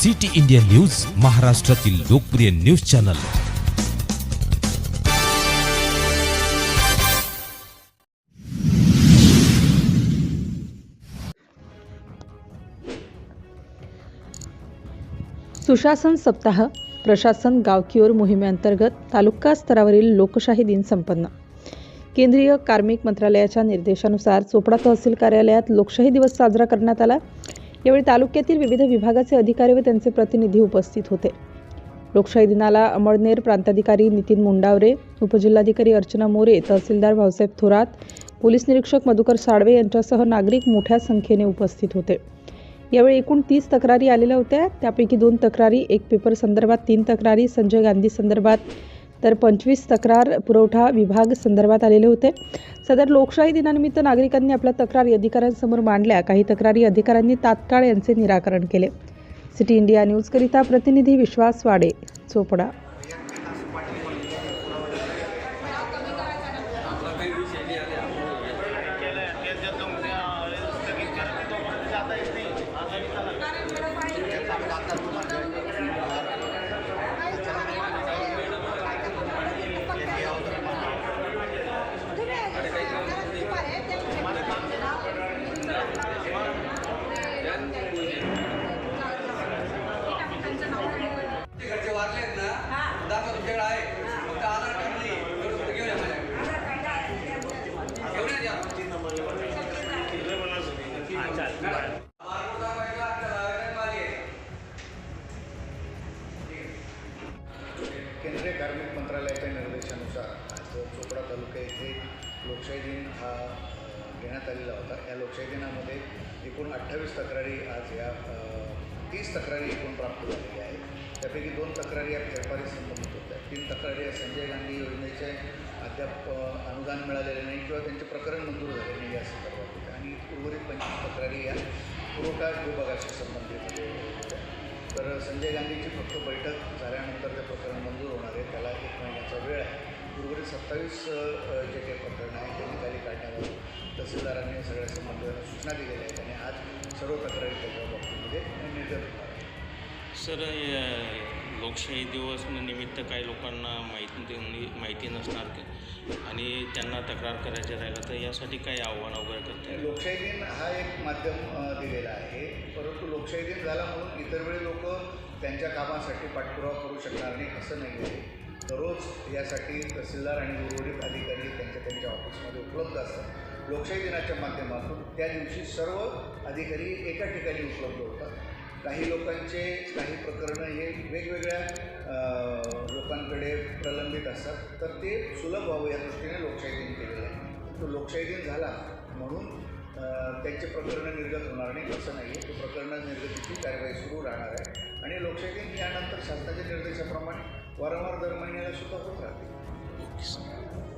City India news, महाराष्ट्रातील लोकप्रिय news channel. सुशासन सप्ताह प्रशासन गाव की ओर मोहिमेअंतर्गत तालुका स्तरावरील लोकशाही दिन संपन्न। केंद्रीय कार्मिक मंत्रालयाच्या निर्देशानुसार चोपडा तहसील कार्यालयात लोकशाही दिवस साजरा करण्यात आला। यावेळी तालुक्यातील विविध विभागाचे अधिकारी व त्यांचे प्रतिनिधी उपस्थित होते। लोकशाही दिनाला अमळनेर प्रांताधिकारी नितीन मुंडावरे, उपजिल्हाधिकारी अर्चना मोरे, तहसीलदार भाऊसाहेब थोरात, पोलीस निरीक्षक मधुकर साळवे यांच्यासह नागरिक मोठ्या संख्येने उपस्थित होते। यावेळी एकूण 30 तक्रारी आलेल्या होत्या। त्यापैकी 2 तक्रारी, 1 पेपर संदर्भात, 3 तक्रारी संजय गांधी संदर्भात, तर 25 तक्रार पुरवठा विभाग संदर्भात आलेले होते। सदर लोकशाही दिनानिमित्त नागरिकांनी आपल्या तक्रारी अधिकाऱ्यांसमोर मांडल्या। काही तक्रारी अधिकाऱ्यांनी तात्काळ यांचे निराकरण केले। सिटी इंडिया न्यूज करिता प्रतिनिधी विश्वास वाडे, चोपडा। केंद्रीय कार्मिक मंत्रालयाच्या निर्देशानुसार आज चोपडा तालुका येथे लोकशाही दिन हा घेण्यात आलेला होता। या लोकशाही दिनामध्ये एकूण 28 तक्रारी आज या 30 तक्रारी एकूण प्राप्त झालेल्या आहेत। त्यापैकी 2 तक्रारी या फेरफारी संबंधित होत्या। 3 तक्रारी या संजय गांधी योजनेचे अद्याप अनुदान मिळालेले नाही किंवा त्यांचे प्रकरण मंजूर झाले नाही या संदर्भात होत्या आणि उर्वरित 25 तक्रारी या पुरवठा विभागाशी संबंधित होत्या। तर संजय गांधीची फक्त बैठक झाल्यानंतर ते प्रकरण मंजूर होणार आहे, त्याला 1 महिन्याचा वेळ आहे। उर्वरित 27 जे काही प्रकरण आहे ते निकाली काढण्यावर तहसीलदारांनी सगळ्या संबंधितांना सूचना दिलेल्या आहेत आणि आज सर्व तक्रारी त्याच्या बाबतीमध्ये निर्गत होणार आहे। सर, लोकशाही दिवस निमित्त काही लोकांना माहिती नसणार आणि त्यांना तक्रार करायची राहिलं तर यासाठी काही आव्हान वगैरे करते? लोकशाही दिन हा एक माध्यम दिलेला आहे, परंतु लोकशाही दिन झाला म्हणून इतर वेळी लोक त्यांच्या कामासाठी पाठपुरावा करू शकणार नाही असं नाही आहे। दररोज यासाठी तहसीलदार आणि उर्वरित अधिकारी त्यांच्या ऑफिसमध्ये उपलब्ध असतात। लोकशाही दिनाच्या माध्यमातून त्या दिवशी सर्व अधिकारी एका ठिकाणी उपलब्ध होतात। काही लोकांचे काही प्रकरणं हे वेगवेगळ्या लोकांकडे प्रलंबित असतात, तर ते सुलभ व्हावं या दृष्टीने लोकशाही दिन केलेलं आहे। तो लोकशाही दिन झाला म्हणून त्यांचे प्रकरणं निर्गत होणार नाही असं नाही आहे। तो प्रकरणं निर्गतीची कार्यवाही सुरू राहणार आहे आणि लोकशाही दिन यानंतर शासनाच्या निर्देशाप्रमाणे वारंवार दर महिन्याला सुद्धा होत राहते।